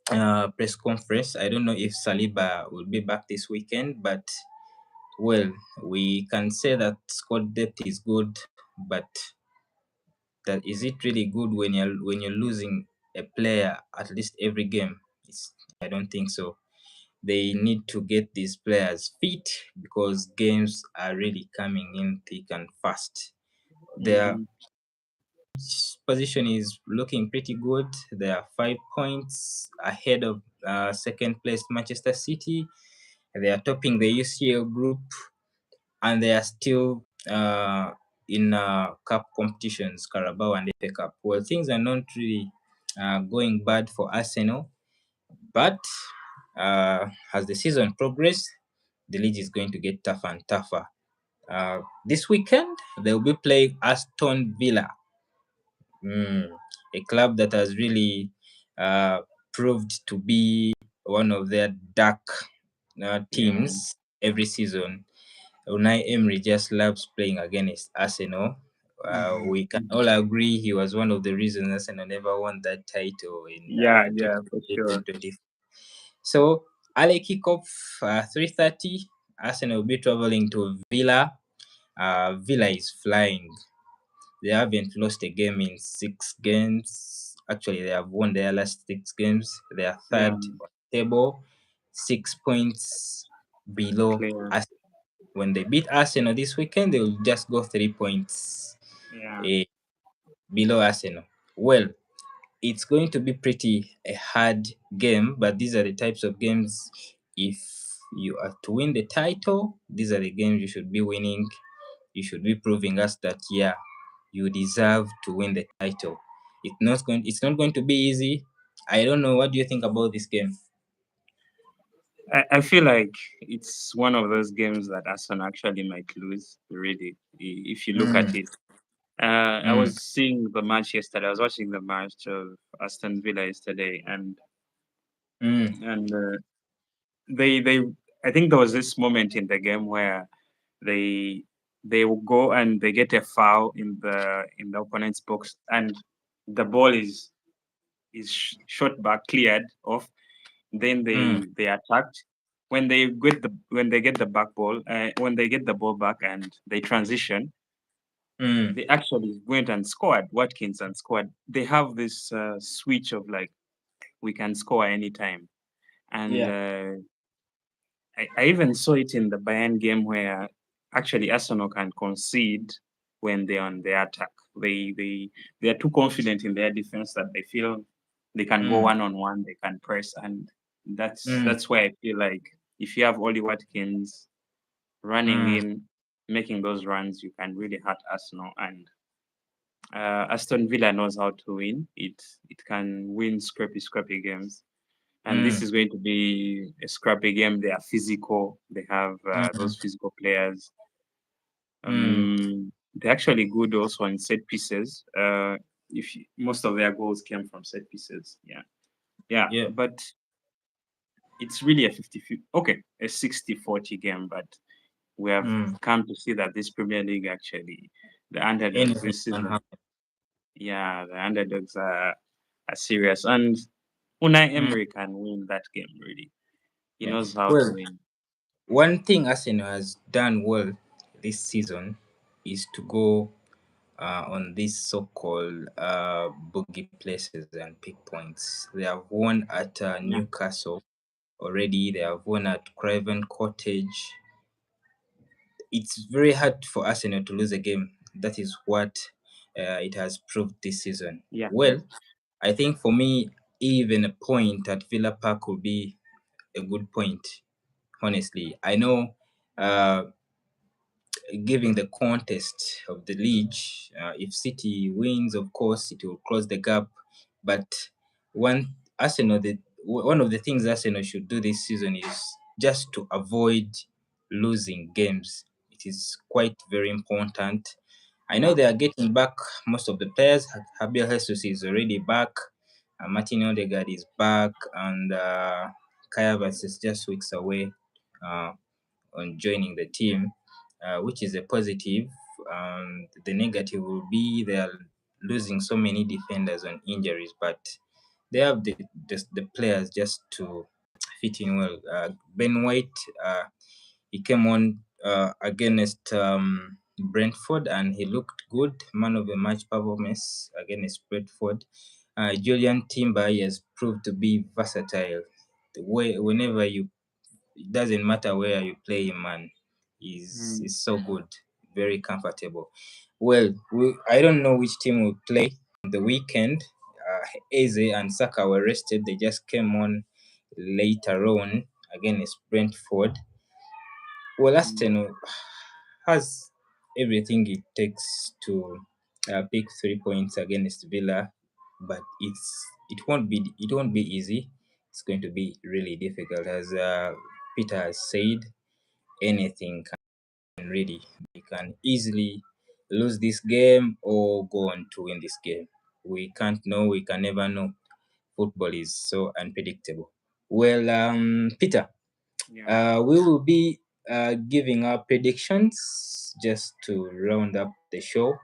press conference. I don't know if Saliba will be back this weekend, but well, we can say that squad depth is good, but that is it really good when you're losing a player at least every game? I don't think so. They need to get these players fit because games are really coming in thick and fast. Their mm, position is looking pretty good. They are 5 points ahead of second place Manchester City. They are topping the UCL group, and they are still in cup competitions, Carabao and FA Cup. Well, things are not really going bad for Arsenal, but as the season progresses, the league is going to get tougher and tougher. This weekend, they will be playing Aston Villa, mm, a club that has really uh, proved to be one of their dark yeah. teams every season. Unai Emery just loves playing against Arsenal. We can all agree he was one of the reasons Arsenal never won that title in Yeah, yeah, for 2020 sure. 2024. So early kickoff 3:30. Arsenal will be traveling to Villa. Villa is flying. They haven't lost a game in 6 games. Actually, they have won their last 6 games. They are Yeah. third on the table, 6 points. below Clear. us. When they beat Arsenal this weekend, they will just go 3 points Yeah. eh, below Arsenal. Well, it's going to be pretty a hard game, but these are the types of games. If you are to win the title, these are the games you should be winning. You should be proving us that yeah, you deserve to win the title. It's not going to be easy. I don't know. What do you think about this game? I feel like it's one of those games that Arsenal actually might lose, really, if you look at Mm, it. I mm, was seeing the match yesterday. I was watching the match of Aston Villa yesterday, mm, and they I think there was this moment in the game where they they will go and they get a foul in the opponent's box, and the ball is shot back, cleared off. Then mm, they attacked. When they get the back ball, when they get the ball back and they transition, mm. they actually went and scored. Watkins and scored. They have this switch of like we can score anytime, and Yeah. I even saw it in the Bayern game where actually Arsenal can concede when they're on the attack. They are too confident in their defense that they feel they can go Mm, one on one, they can press, and mm, that's why I feel like if you have Oli Watkins running mm, in, making those runs, you can really hurt Arsenal. And Aston Villa knows how to win. It can win scrappy games, and this mm, is going to be a scrappy game. They are physical. They have those mm, physical players. mm. They're actually good also in set pieces. Most of their goals came from set pieces. Yeah, yeah. Yeah. But it's really a 50-50, okay, a 60-40 game. But we have Mm. come to see that this Premier League actually, the underdogs Anything this can season, happen. yeah, the underdogs are serious. And Unai Mm. Emery can win that game, really. He Yeah. knows how to Well, win. one thing Arsenal has done well this season is to go on these so-called boogie places and pick points. They have won at Yeah, Newcastle already. They have won at Craven Cottage. It's very hard for Arsenal to lose a game. That is what it has proved this season. yeah, yeah. Well, I think for me, even a point at Villapark would be a good point. Honestly, I know uh, giving the contest of the league, if City wins, of course, it will close the gap. But one of the things Arsenal should do this season is just to avoid losing games. It is quite very important. I know Yeah. they are getting back most of the players. Javier Jesus is already back. Martin Odegaard is back, and Kai Havertz is just weeks away uh, on joining the team, which is a positive. The negative will be they are losing so many defenders on injuries, but they have the players just to fit in well. Ben White, he came on against Brentford and he looked good. Man of the match performance against Brentford. Julian Timber he has proved to be versatile. Whenever you, it doesn't matter where you play him, man. Mm. Is so good, very comfortable. Well, I don't know which team will play on the weekend. Eze and Saka were rested. They just came on later on against Brentford. Well, Mm. Arsenal has everything it takes to pick 3 points against Villa, but it won't be easy. It's going to be really difficult, as Peter has said. Anything can really they can easily lose this game or go on to win this game. We can't know. We can never know. Football is so unpredictable. Well, Peter, Yeah. we will be giving our predictions just to round up the show,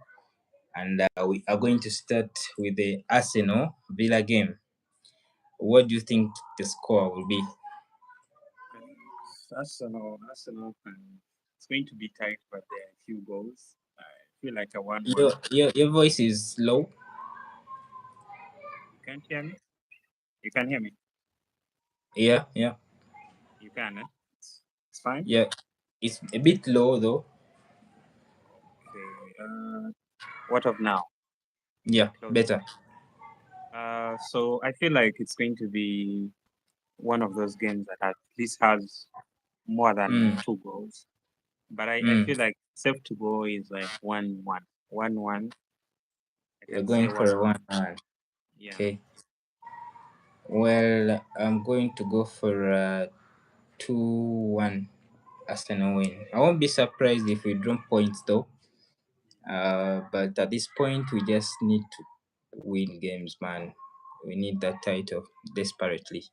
and we are going to start with the Arsenal Villa game. What do you think the score will be? I think Arsenal can. It's going to be tight, but there are a few goals. I feel like a 1-1. Your voice is low. You can't hear me? You can hear me? Yeah, yeah. You can, eh? It's fine. Yeah, it's a bit low though. Okay. What of now? Yeah, Close. better. So I feel like it's going to be one of those games that at least has more than Mm, two goals. But I mm. feel like safe to go is like 1-1. 1-1. I You're can say going for a 1-1. 1-1. Yeah. Okay. Well, I'm going to go for a 2-1 Arsenal win. I won't be surprised if we drop points though. But at this point, we just need to win games, man. We need that title desperately.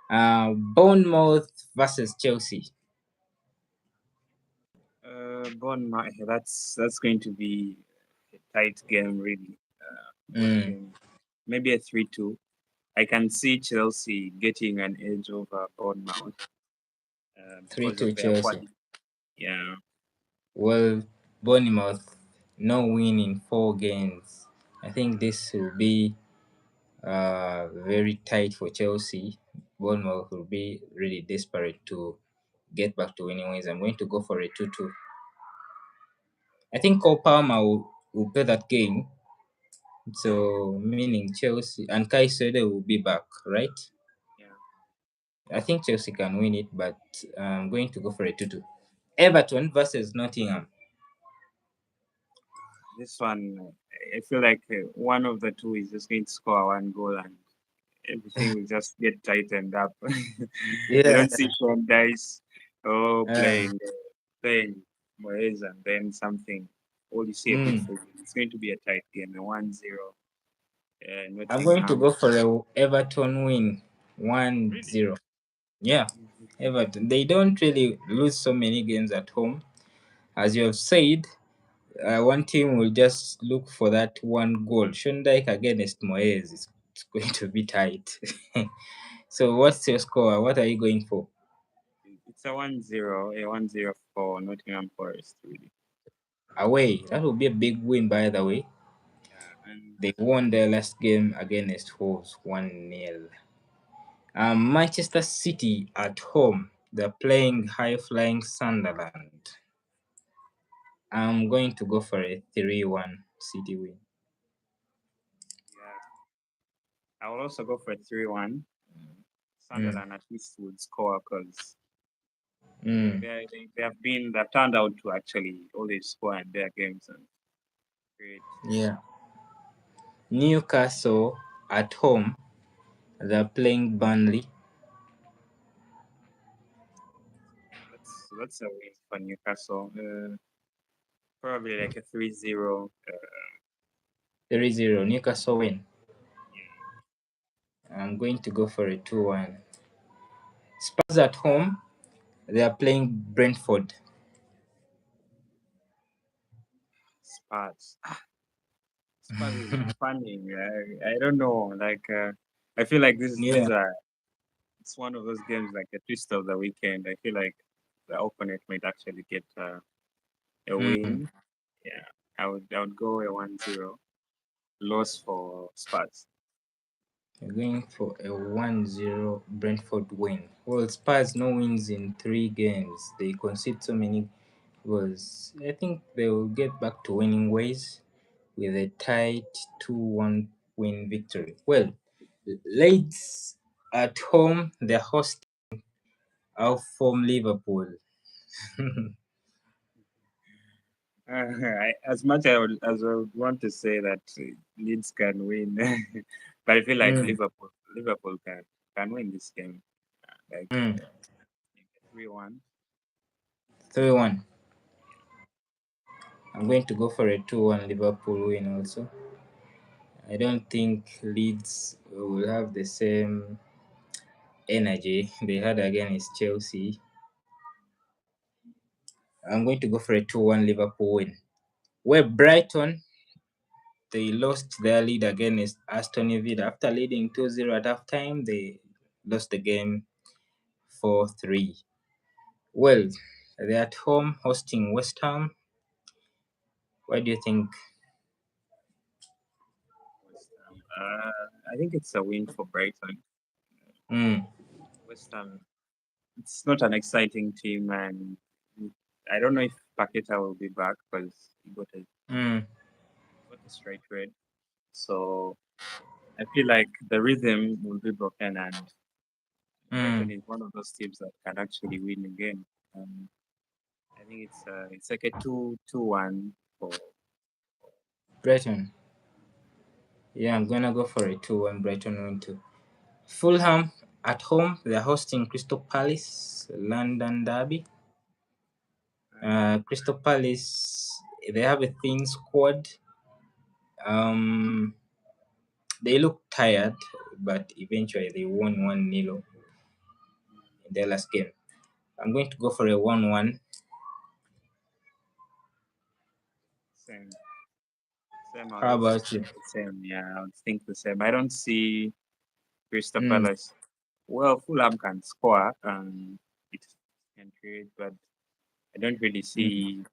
Bournemouth versus Chelsea. Bournemouth, that's going to be a tight game, really. Both Mm, game, maybe a 3-2. I can see Chelsea getting an edge over Bournemouth three because of two their Chelsea. quality. Yeah, Well, Bournemouth no win in 4 games. I think this will be very tight for Chelsea. Bournemouth will be really desperate to get back to winning ways. I'm going to go for a 2-2. I think Cole Palmer will play that game. So, meaning Chelsea and Kai Sede will be back, right? yeah. I think Chelsea can win it, but I'm going to go for a 2-2. Everton versus Nottingham. This one, I feel like one of the two is just going to score one goal and everything will just get tightened up. I Yeah. don't see Sean Dice Uh, playing Moyes and then something. All you see a mm, midfield. It's going to be a tight game, a 1-0. I'm going to Nottingham. go for a Everton win, one Really? zero. Yeah, Everton. They don't really lose so many games at home. As you have said, one team will just look for that one goal. Shondike against Moyes is it's going to be tight. So, what's your score? What are you going for? It's a 1-0 for Nottingham Forest, really. Away. That will be a big win, by the way. Yeah, and They won their last game against Wolves 1-0. Manchester City at home. They're playing high flying Sunderland. I'm going to go for a 3-1 City win. yeah, I will also go for a 3-1. Mm. Sunderland at least would score because Mm. they've turned out to actually always score in their games and create. Yeah. Newcastle at home. They're playing Burnley. That's a win for Newcastle. Probably like a 3-0. 3-0. Newcastle win. Yeah, I'm going to go for a 2-1. Spurs at home. They are playing Brentford. Spurs. Spurs is funny. I don't know. I feel like Yeah. these are it's one of those games like a twist of the weekend. I feel like the opponent might actually get a Mm. win. Yeah, I would go a 1-0 loss for Spurs. We're going for a 1-0 Brentford win. Well, Spurs no wins in 3 games. They concede so many goals. I think they will get back to winning ways with a tight 2-1 win victory. Well, Leeds at home, they're hosting out from Liverpool. As much as I would want to say that Leeds can win, but I feel like Mm, Liverpool can win this game, like mm. 3-1. 3-1. I'm going to go for a 2-1 Liverpool win also. I don't think Leeds will have the same energy they had against Chelsea. I'm going to go for a 2-1 Liverpool win. Where Brighton, they lost their lead against Aston Villa. After leading 2-0 at halftime, they lost the game 4-3. Well, they're at home hosting West Ham. What do you think? I think it's a win for Brighton. Mm, West Ham. it's not an exciting team, and I don't know if Paqueta will be back because Mm, he got a straight red. So I feel like the rhythm will be broken, and Brighton mm. is one of those teams that can actually win a game. Um, I think it's like a 2-1 for Brighton. Yeah, I'm gonna go for a 2-1 Brighton win too. Fulham at home, they're hosting Crystal Palace, London Derby. Crystal Palace, they have a thin squad. Um, they look tired, but eventually they won 1-0 in their last game. I'm going to go for a 1-1. same. Same. I would How also about say you? the same. Yeah, I would think the same. I don't see Crystal Mm, Palace. Well, Fulham can score and it can create, but I don't really mm, see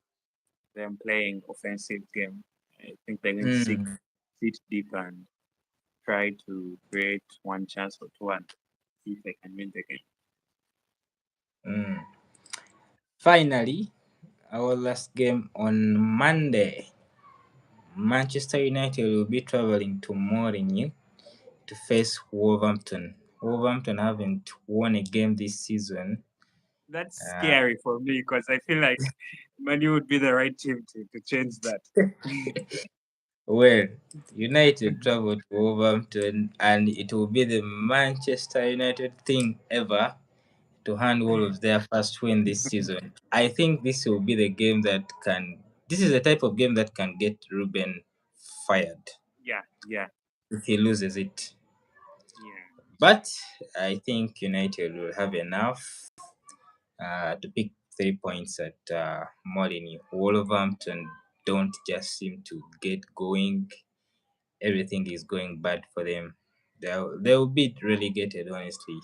them playing offensive game. I think they're going to mm, sit deep and try to create one chance or two and see if they can win the game. mm. Finally, our last game on Monday. Manchester United will be travelling to Mourinho to face Wolverhampton. Wolverhampton haven't won a game this season. That's Uh, scary for me because I feel like Manu would be the right team to change that. well, United travel to Wolverhampton, and it will be the Manchester United thing ever to hand Wolves their first win this season. I think this will be the game that can. This is the type of game that can get Ruben fired Yeah, yeah, if he loses it. yeah. But I think United will have enough to pick 3 points at Molineux. Wolverhampton don't just seem to get going. Everything is going bad for them. They'll be relegated, honestly.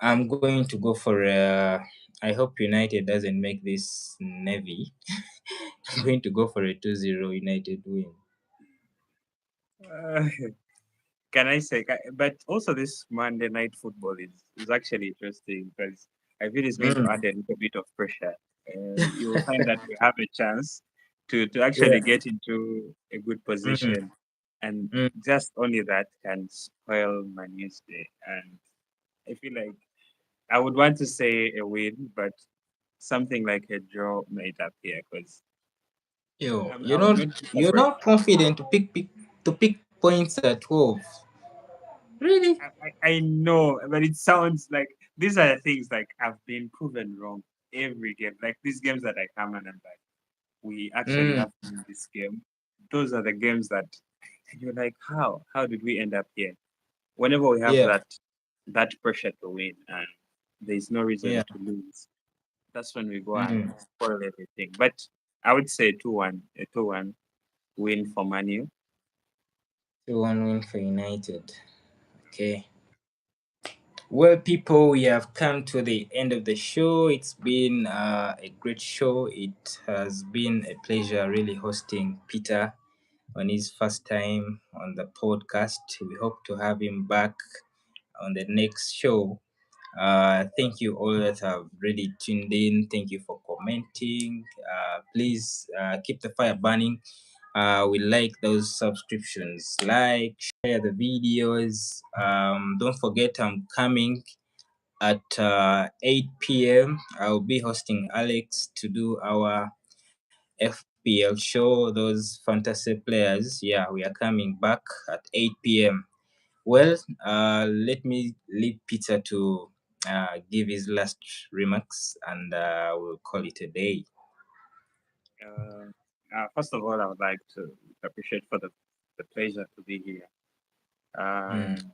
I'm going to go for I hope United doesn't make this Navy. I'm going to go for a 2-0 United win. Uh, can I say? But also, this Monday night football is actually interesting because I feel it's going to Mm, add a little bit of pressure. You will find that we have a chance to actually yeah. get into a good Mm, position, and mm. just only that can spoil my news day. And I feel like I would want to say a win, but something like a draw might appear because Yo, I'm I'm going to be you're surprised. not confident to pick points at Wolves. Really? I know, but it sounds like these are the things like I've been proven wrong every game. Like these games that I come and I'm like, we actually Mm, have to win this game. Those are the games that you're like, how? How did we end up here? Whenever we have yeah, that pressure to win and there's no reason yeah. to lose, that's when we go and Mm. spoil everything. But I would say 2-1, a 2-1 win for Manu. 2-1 win for United. Okay. Well, people, we have come to the end of the show. It's been a great show. It has been a pleasure really hosting Peter on his first time on the podcast. We hope to have him back on the next show. Thank you all that have really tuned in. Thank you for commenting. Please keep the fire burning. We like those subscriptions. Like, share the videos. Don't forget, I'm coming at 8 p.m. I'll be hosting Alex to do our FPL show. Those fantasy players, yeah, we are coming back at 8 p.m. Well, let me leave Peter to give his last remarks, and we'll call it a day. First of all, I would like to appreciate for the pleasure to be here. Mm,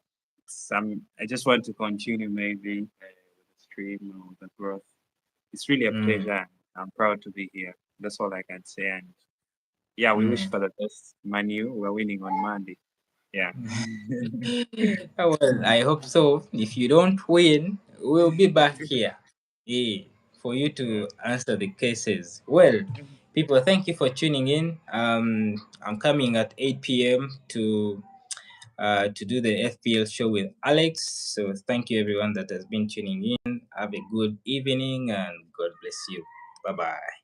I just want to continue maybe with the stream or the growth. It's really a mm, pleasure. I'm proud to be here. That's all I can say. And yeah, we wish mm. for the best. Manu, we're winning on Monday. Yeah. Well, I hope so. If you don't win, we'll be back here, for you Yeah. to answer the cases. Well, people, thank you for tuning in. I'm coming at 8 p.m. to to do the FPL show with Alex. So thank you everyone that has been tuning in. Have a good evening and God bless you. Bye bye.